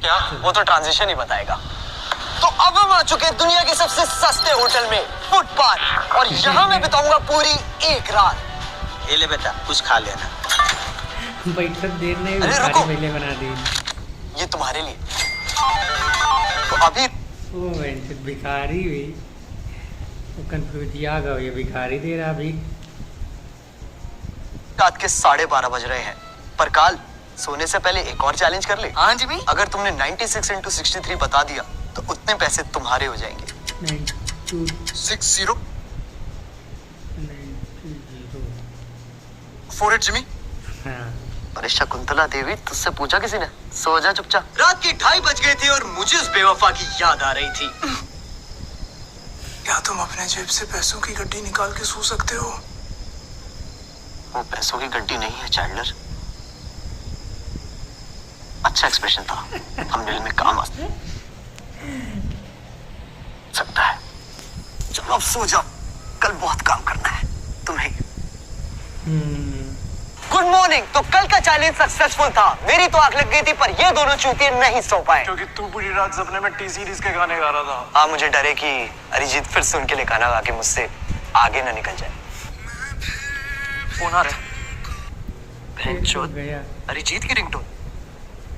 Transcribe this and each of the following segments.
क्या? वो तो ट्रांजिशन ही बताएगा। तो अब हम आ चुके हैं दुनिया के सबसे सस्ते होटल में, फुटपाथ, और यहाँ मैं बिताऊंगा पूरी एक रात। ये ले बेटा, कुछ खा लेना। बैठक देर नहीं, अरे रुको, पहले बना दी। ये तुम्हारे लिए। तो अभी ओ भिखारी भी वो कंफ्यूज आ गया, ये भिखारी दे रहा अभी। रात के 12:30 बज रहे हैं, पर काल सोने से पहले एक और चैलेंज कर ले। हाँ जी भी। अगर तुमने 96 into 63 बता दिया तो उतने पैसे तुम्हारे हो जाएंगे। 60 48 जिमी। हाँ। अरे शकुंतला देवी, तुझसे पूछा किसी ने? सो जा चुपचाप। रात के 2:30 बज गए थे और मुझे उस बेवफा की याद आ रही थी। क्या तुम अपने जेब से पैसों की गड्डी निकाल के सो सकते हो? वो पैसों की गड्डी नहीं है चैंडलर। अच्छा एक्सप्रेशन था, थंबनेल में काम आ सकता है। चलो अब सो जाओ, कल बहुत काम करना है तुम्हें। Good morning. तो कल का चैलेंज सक्सेसफुल था। मेरी तो आंख लग गई थी, पर ये दोनों चूतिए नहीं सो पाए क्योंकि तू पूरी रात सपने में टी सीरीज के गाने गा रहा था। हाँ, मुझे डरे कि अरिजीत फिर से उनके लिए गाना गा के मुझसे आगे ना निकल जाए। फोन आ रहा है, अरिजीत की रिंगटोन।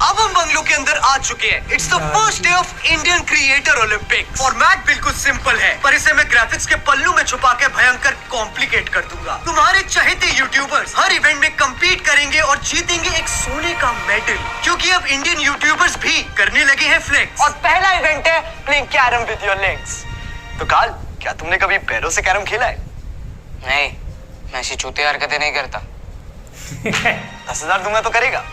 अब हम बंगलो के अंदर आ चुके हैं। It's the first day of Indian creator Olympics. Format बिल्कुल सिंपल है, पर इसे मैं ग्राफिक्स के पल्लू में छुपा के भयंकर कॉम्प्लिकेट कर दूंगा। तुम्हारे चहेते यूट्यूबर्स हर इवेंट में compete करेंगे और जीतेंगे एक सोने का मेडल, क्योंकि अब इंडियन यूट्यूबर्स भी करने लगे हैं फ्लेक्स। और पहला इवेंट है playing carrom with your legs. तो काल, क्या तुमने कभी पैरों से कैरम खेला है? नहीं, मैं ऐसी चूती हरकतें नहीं करता। 10,000 दूंगा तो करेगा?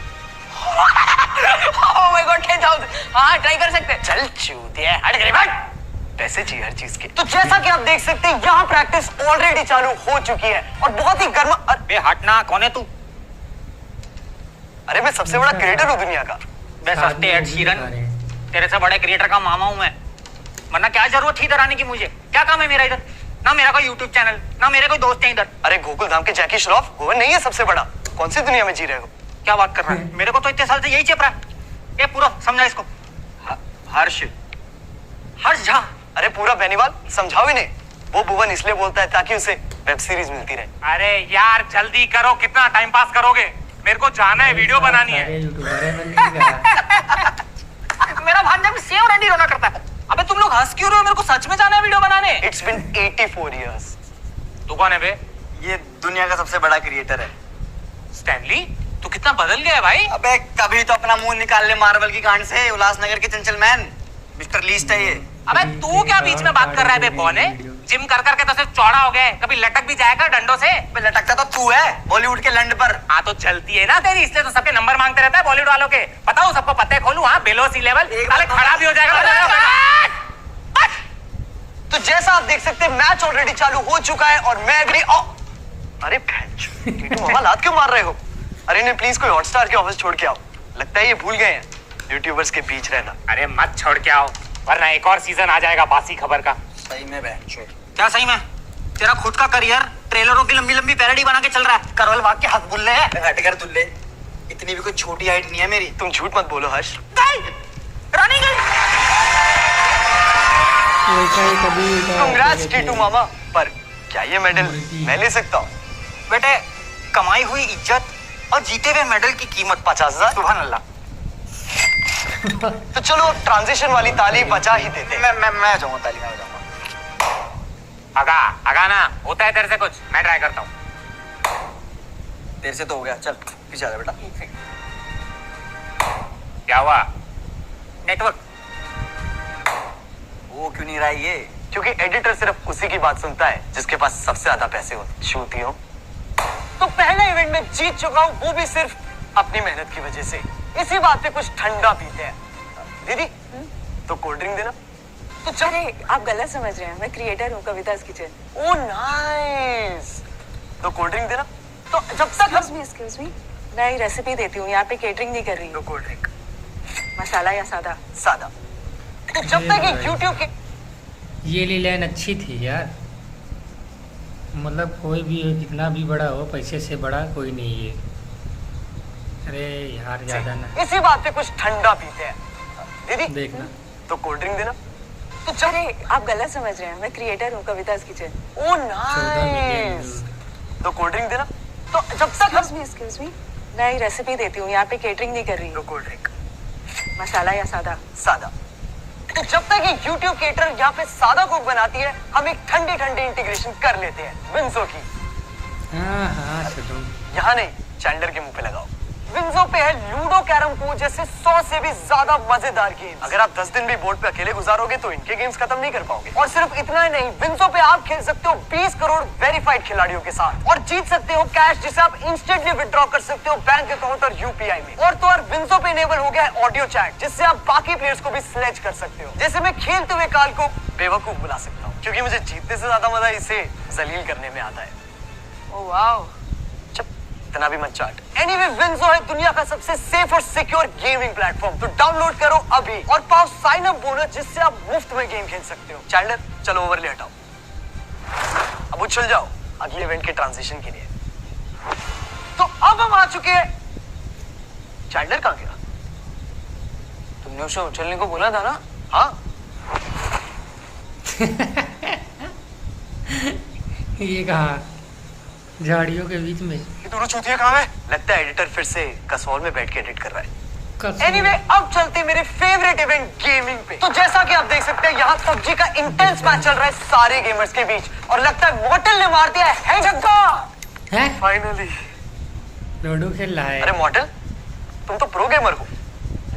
Oh my God, 10,000। हाँ, ट्राई कर सकते हैं। चल चूतिया, हट गई बट। पैसे चाहिए हर चीज के। तो जैसा कि आप देख सकते हैं, यहाँ प्रैक्टिस ऑलरेडी चालू हो चुकी है और बहुत ही गर्म। बे हटना, कौन है तू? अरे मैं सबसे बड़ा क्रिएटर हूँ दुनिया का। बे सस्ते एड शीरन, तेरे से बड़े क्रिएटर का मामा हूँ मैं। वरना क्या जरूरत थी इधर आने की मुझे? क्या काम है मेरा इधर? ना मेरा कोई यूट्यूब चैनल, ना मेरे कोई दोस्त है इधर। अरे गोकुल धाम के जैकी श्रॉफ, वो नहीं है सबसे बड़ा? कौन सी दुनिया में जी रहे हो? क्या बात कर रहा है? मेरे को तो इतने साल से यही चेप रहा है। ये पूरा समझा इसको। हर्ष, हर्ष झा। अरे पूरा बेनीवाल समझाओ ही नहीं। वो भुवन इसलिए बोलता है ताकि उसे वेब सीरीज मिलती रहे। अरे यार जल्दी करो, कितना टाइम पास करोगे? मेरे को जाना है, वीडियो बनानी है। मेरा भांजा भी सेम रेडी रोना करता है। अबे तुम लोग हंस क्यों रहे हो? मेरे को सच में जाना है वीडियो बनाने। It's been 84 years। तू कौन है बे? ये दुनिया का सबसे बड़ा क्रिएटर है। स्टैनली, तू कितना बदल गया है भाई। अबे कभी तो अपना मुंह निकाल ले मार्वल की कांड से। उल्लासनगर के चंचल मैन मिस्टर लीस्ट है ये। अबे तू क्या बीच में बात कर रहा है बे? कौन है? जिम कर करके तो सिर्फ चौड़ा हो गया, कभी लटक भी जाएगा डंडों से। लटकता तो तू है बॉलीवुड के लंड पर। हाँ तो चलती है ना तेरी, इसलिए तो सबके नंबर मांगते रहता है बॉलीवुड वालों के। बताओ सबको पते खोलूं? हाँ, बेलो सी लेवल साले खड़ा भी हो जाएगा। तो जैसा आप देख सकते हैं, मैच ऑलरेडी चालू हो चुका है और मैं भी अरे मामा लात क्यों मार रहे हो? अरे नहीं, प्लीज कोई हॉटस्टार के ऑफिस छोड़ के आओ। लगता है ये भूल गए हैं यूट्यूबर्स के बीच रहना। अरे मत छोड़ के आओ, वरना एक और सीजन आ जाएगा बासी खबर का। सही में बहन छोड़। क्या सही में? तेरा खुद का करियर ट्रेलरों की लंबी लंबी पैरोडी बना के चल रहा है। करवल बाग के हाथ बुल्ले हैं। हट कर दुल्ले, इतनी भी कोई छोटी हाइट नहीं है मेरी। तुम झूठ मत बोलो हर्ष। कांग्रेट्स टीटू मामा, पर क्या ये मेडल मैं ले सकता हूँ? बेटे, कमाई हुई इज्जत और जीते हुए मेडल की कीमत 50,000। सुभान अल्लाह। तो चलो ट्रांजिशन वाली ताली बजा ही देते। मैं जाऊंगा, ताली में जाऊंगा। आगा आगा ना होता है तेरे से कुछ, मैं ट्राई करता हूँ। तेरे से तो हो गया, चल पीछे आ जा बेटा। क्या हुआ? नेटवर्क वो क्यों नहीं रहा ये? क्योंकि एडिटर सिर्फ उसी की बात सुनता है जिसके पास सबसे ज्यादा पैसे होते। शूटियों तो पहला इवेंट में जीत चुका हूँ, वो भी सिर्फ अपनी मेहनत की वजह से। इसी बात पे कुछ ठंडा पीते हैं। दीदी तो कोल्ड ड्रिंक देना। तो चलो, आप गलत समझ रहे हैं, मैं क्रिएटर हूँ कविता's किचन। Oh nice. तो कोल्ड ड्रिंक देना। तो जब तक एक्सक्यूज मी, मैं रेसिपी देती हूँ, यहाँ पे केटरिंग नहीं कर रही तो हूँ। कोल्ड ड्रिंक मसाला या सादा? सादा। तो जब तक ये YouTube के ये लाइन अच्छी थी यार। मतलब कोई भी हो, कितना भी बड़ा हो, पैसे से बड़ा कोई नहीं है। अरे यार ज्यादा ना। इसी बात पे कुछ ठंडा पीते हैं। दीदी देखना। तो कोल्ड ड्रिंक देना। तो चले, आप गलत समझ रहे हैं, मैं क्रिएटर हूँ कविता's किचन। ओ नाइस। तो कोल्ड ड्रिंक देना। तो जब तक एक्सक्यूज मी, मैं ये रेसिपी देती हूँ, यहाँ पे केटरिंग नहीं कर रही नो हूँ। कोल्ड ड्रिंक, मसाला या सादा? सादा। तो जब तक ये YouTube केटर यहाँ पे सादा कोक बनाती है, हम एक ठंडी ठंडी इंटीग्रेशन कर लेते हैं विंसो की। हाँ चलो। यहाँ नहीं, चैंडलर के मुंह पे लगाओ। विंसो पे है लूडो कैरम पू जैसे 100 से भी ज्यादा मजेदार गेम्स। अगर आप 10 दिन भी बोर्ड पे अकेले गुजारोगे तो इनके गेम्स खत्म नहीं कर पाओगे। और सिर्फ इतना ही नहीं, विंसो पे आप खेल सकते हो 20 करोड़ वेरीफाइड खिलाड़ियों के साथ और जीत सकते हो कैश जिसे आप इंस्टेंटली विड्रॉ कर सकते हो बैंक अकाउंट और यूपीआई में। और तो और विंसो पे इनेबल हो गया है ऑडियो चैट, जिससे आप बाकी प्लेयर्स को भी स्लेज कर सकते हो। जैसे मैं खेलते हुए काल को बेवकूफ बुला सकता हूँ, क्योंकि मुझे जीतने से ज्यादा मजा इसे जलील करने में आता है। Oh wow. इतना भी मत चाट। एनीवे, विंसो है दुनिया का सबसे सेफ और सिक्योर गेमिंग प्लेटफॉर्म। तो डाउनलोड करो अभी और पाओ साइन अप बोनस, जिससे आप मुफ्त में गेम खेल सकते हो। चैंडलर चलो ओवरले हटाओ, अब उछल जाओ अगले इवेंट के ट्रांजिशन के लिए। तो अब हम आ चुके हैं। चैंडलर कहां गया? तुमने उसे उछलने को बोला था ना? हाँ, ये कहा झाड़ियों के बीच में। ये दोनों चूतिया कहां है? लगता है एडिटर फिर से कसौल में बैठ के एडिट कर रहा है। कसम। एनीवे, अब चलते हैं मेरे फेवरेट इवेंट गेमिंग पे। तो जैसा कि आप देख सकते हैं, यहाँ पबजी का इंटेंस मैच चल रहा है सारे गेमर्स के बीच और लगता है मॉर्टल ने मार दिया है छक्का। हैं? फाइनली। लूडो खेल रहा है। अरे मॉर्टल, तुम तो प्रो गेमर हो,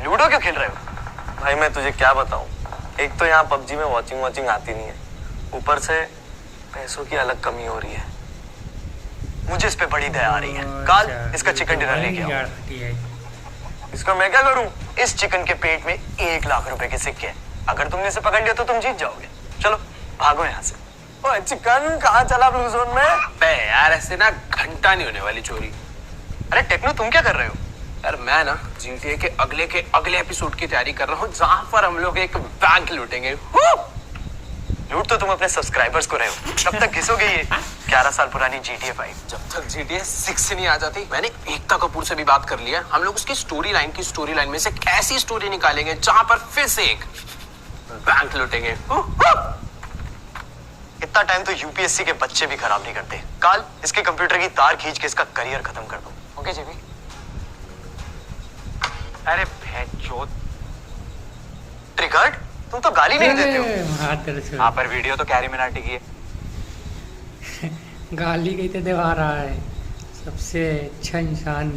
लूडो क्यों खेल रहे हो? भाई मैं तुझे क्या बताऊं, एक तो यहाँ पबजी में वॉचिंग आती नहीं है, ऊपर से पैसों की अलग कमी हो रही है। मुझे इस पे बड़ी दया आ रही है। काल, इसका चिकन डिनर लेके आओ। है। इसका मैं क्या करूं? इस चिकन के पेट में 1 लाख रुपए के सिक्के हैं। अगर तुमने इसे पकड़ लिया तो तुम जीत जाओगे। चलो भागो यहाँ से। ओए चिकन कहाँ चला ब्लू जोन में? बे यार ऐसे ना घंटा नहीं होने वाली चोरी। अरे टेक्नो, तुम क्या कर रहे हो? यार मैं ना GTA के अगले एपिसोड की तैयारी कर रहा हूँ, जहाँ पर हम लोग एक बैंक लूटेंगे। लूट तो तुम अपने सब्सक्राइबर्स को रहे हो, कब तक घिसोगे ये 11 साल पुरानी GTA 5? जब तक GTA 6 नहीं आ जाती। मैंने एकता कपूर से भी बात कर लिया, हम लोग उसकी स्टोरी लाइन में से एक ऐसी स्टोरी निकालेंगे जहाँ पर फिर से एक बैंक लूटेंगे। इतना टाइम तो यूपीएससी के बच्चे भी खराब नहीं करते। काल, इसके कंप्यूटर की तार खींच के इसका करियर खत्म कर दो। ओके जेबी। अरे भैंचोद, ट्रिगर्ड, तुम तो गाली नहीं देते हो। हाथ तेरे से हाँ पर वीडियो तो कैरी मिनाटी की है। गाली कहीं तो दिखा रहा है। सबसे अच्छा इंसान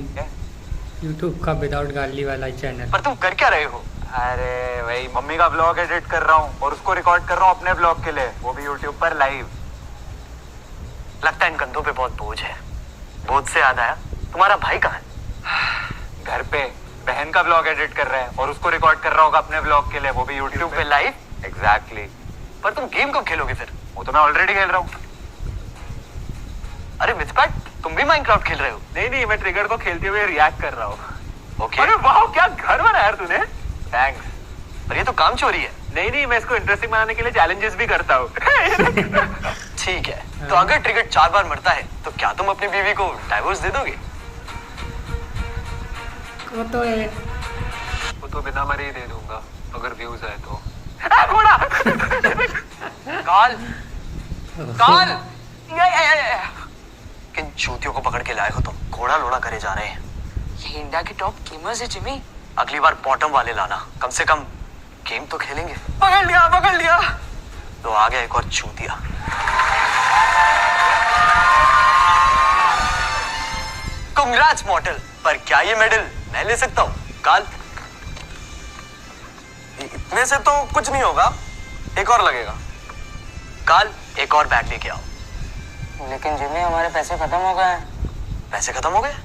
यूट्यूब का विदाउट गाली वाला चैनल। पर तुम कर क्या रहे हो? अरे भाई मम्मी का ब्लॉग एडिट कर रहा हूँ और उसको रिकॉर्ड कर रहा हूँ अपने ब्लॉग के लिए, वो भी यूट्यूब पर लाइव। लगता है इन कंधों पे बहुत बोझ है। बोझ से याद आया, तुम्हारा भाई कहाँ है? घर पे बहन का ब्लॉग एडिट कर रहे हैं और उसको रिकॉर्ड कर रहा होगा अपने ब्लॉग के लिए, वो भी यूट्यूब पे लाइव। एग्जैक्टली। पर तुम गेम कब खेलोगे फिर? वो तो मैं ऑलरेडी खेल रहा हूँ। अरे मिथपैट, तुम भी माइनक्राफ्ट खेल रहे हो? नहीं, मैं ट्रिगर को खेलते हुए रिएक्ट कर रहा हूँ। ओके। अरे वाह, क्या घर बनाया यार तूने। थैंक्स। पर ये तो काम चोरी है। नहीं, मैं इसको इंटरेस्टिंग बनाने के लिए चैलेंजेस भी करता हूँ। ठीक है, तो अगर ट्रिगर 4 बार मरता है तो क्या तुम अपनी बीवी को डाइवोर्स दे दोगे? वो तो बिना मरे ही दे दूंगा अगर व्यूज आए तो। काल, किन चूतियों को पकड़ के लाए हो तुम? घोड़ा लोड़ा करे जा रहे हैं। ये इंडिया के टॉप गेमर्स है जिमी। अगली बार बॉटम वाले लाना, कम से कम गेम तो खेलेंगे। पकड़ लिया। तो आ गया एक और चूतिया। कांग्रेट्स मॉर्टल, पर क्या ये मेडल मैं ले सकता हूँ? काल, इतने से तो कुछ नहीं होगा, एक और लगेगा। काल, एक और बैग लेके आओ। लेकिन जिमी हमारे पैसे खत्म हो गए हैं। पैसे खत्म हो गए?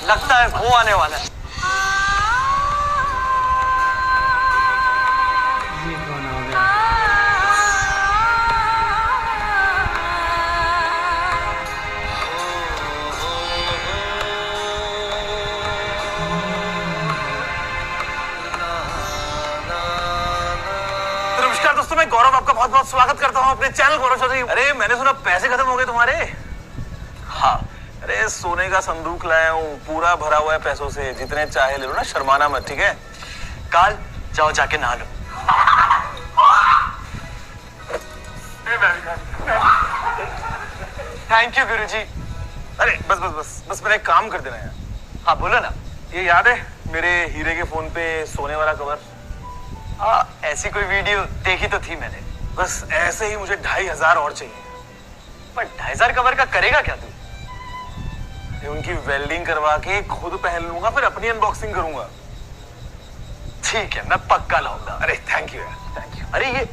लगता है वो आने वाला है। ये कौन हो गया? नमस्कार दोस्तों, मैं गौरव आपका बहुत बहुत स्वागत करता हूँ अपने चैनल गौरव चौधरी। अरे मैंने सुना पैसे खत्म हो गए तुम्हारे। हाँ, अरे सोने का संदूक लाया हूँ, पूरा भरा हुआ है पैसों से, जितने चाहे ले लो ना, शर्माना मत, ठीक है? काल जाओ जाके नहा लो। थैंक यू गुरुजी। अरे बस बस बस बस मेरा एक काम कर देना यार। हाँ बोलो ना। ये याद है मेरे हीरे के फोन पे सोने वाला कवर? हाँ ऐसी कोई वीडियो देखी तो थी मैंने। बस ऐसे ही मुझे 2500 और चाहिए। पर 2500 कवर का करेगा क्या तू? ये उनकी वेल्डिंग करवा के खुद पहन लूंगा, फिर अपनी अनबॉक्सिंग करूंगा। ठीक है मैं पक्का लाऊंगा। अरे थैंक यू यार, थैंक यू। अरे ये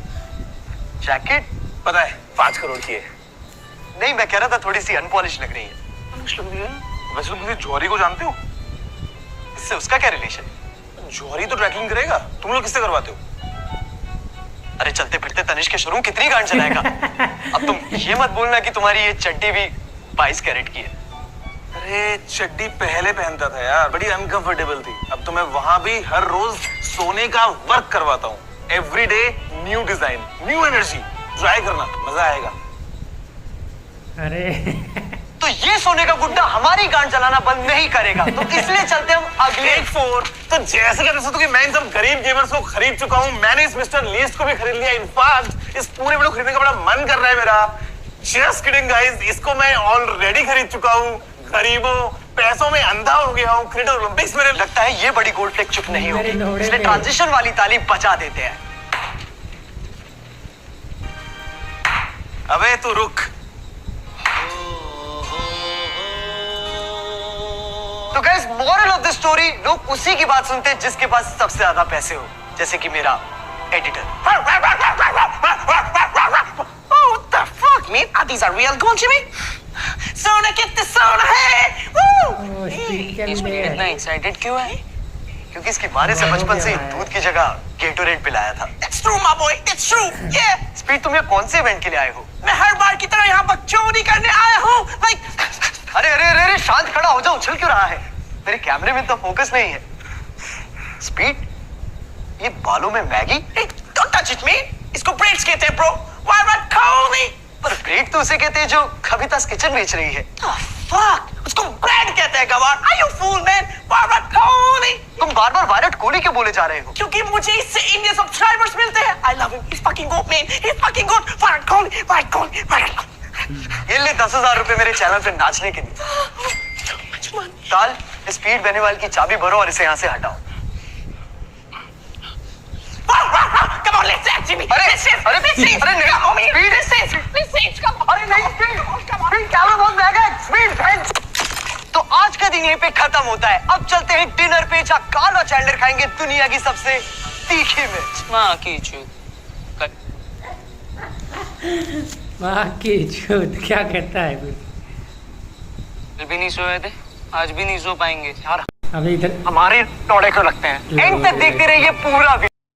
जैकेट पता है 5 करोड़ की है। नहीं, मैं कह रहा था थोड़ी सी अनपॉलिश लग रही है। वैसे तुम किसी जौहरी को जानते हो? इससे उसका क्या रिलेशन? जौहरी तो ट्रैकिंग करेगा, तुम लोग किससे करवाते हो? अरे चलते फिरते तनिष्क के शोरूम कितनी गांड चलाएगा। अब तुम ये मत बोलना कि तुम्हारी ये चड्डी भी 22 कैरेट की है। अरे चड्डी पहले पहनता था यार, बड़ी अनकंफर्टेबल थी। अब तो मैं वहां भी हर रोज सोने का वर्क करवाता हूँ। Every day new design, new energy. Try करना, मजा आएगा। अरे तो ये सोने का गुड्डा हमारी गांड चलाना बंद नहीं करेगा, तो इसलिए चलते हम अगले एक 4। तो जैसे कहते हो कि मैं इन सब गरीब गेमर्स को खरीद चुका हूँ, मैंने इस मिस्टर लीस्ट को भी खरीद लिया। इनफैक्ट इस पूरे वीडियो खरीदने का बड़ा मन कर रहा है मेरा। जस्ट किडिंग गाइस, इसको मैं ऑलरेडी खरीद चुका हूँ। गरीबों, पैसों में अंधा हो गया हूँ। क्रिकेट ओलंपिक्स मेरे लगता है ये बड़ी गोल्ड फ्लेक चुप नहीं होगी, मेरे नोड़े इसलिए पे। ट्रांजिशन वाली ताली बजा देते हैं। अबे तू रुक। तो guys moral of the story, लोग उसी की बात सुनते हैं जिसके पास सबसे ज्यादा पैसे हो, जैसे कि मेरा editor. What the fuck, man? Are these are real gold, Jimmy? सोना कितने सोना है? वो स्पीड के लिए इतना एक्साइटेड क्यों है? क्योंकि इसकी माँ ने से बचपन से ही दूध की जगह गेटोरेड पिलाया था। That's true, my boy. That's true. Yeah. Speed, तुम यहाँ कौन से इवेंट के लिए आए हो? मैं हर बार की तरह यहाँ पर चोरी करने आया हूँ। Like, अरे अरे अरे अरे शांत खड़ा हो जाओ, उछल क्यों रहा है? मेरे कैमरे में तो फोकस नहीं है। स्पीड, ये बालों में Maggi? hey, don't touch it, man. इसको ब्रेड्स कहते हैं, bro. Why not call me? पर ब्रेड तो उसे कहते हैं जो कविता's किचन बेच रही है। Oh, fuck. उसको ब्रेड कहते हैं, गवार. Are you fool, man? Why not call me? तुम बार बार वायरट कोहली क्यों बोले जा रहे हो? क्योंकि मुझे इससे इंडियन सब्सक्राइबर्स मिलते हैं। I love him. He's fucking good, man. He's fucking good. Why not call me? Why not call me? Why not call me? ये ले 10,000 रुपए मेरे चैनल पे नाचने के लिए। ताल, स्पीड बेनीवाल की चाबी भरो और इसे यहाँ से हटाओ। Come on, let's dance, Jimmy. अरे Let's dance. अरे Let's dance. अरे नहीं, Come on, man. Speed, Let's dance. Let's dance. Come on. अरे नहीं speed, Come on. Speed camera बहुत महंगा है। Speed friends. तो आज का दिन यहीं पे खत्म होता है। अब चलते हैं डिनर पे, जहाँ कार्ल और चैंडलर खाएंगे दुनिया की सबसे तीखी मिर्च। माँ की चूत। माँ की चूत क्या कहता है फिर? कल भी नहीं सोए थे, आज भी नहीं सो पाएंगे यार। अभी इधर हमारे टोड़े को लगते हैं। एंड तक देखते रहिए पूरा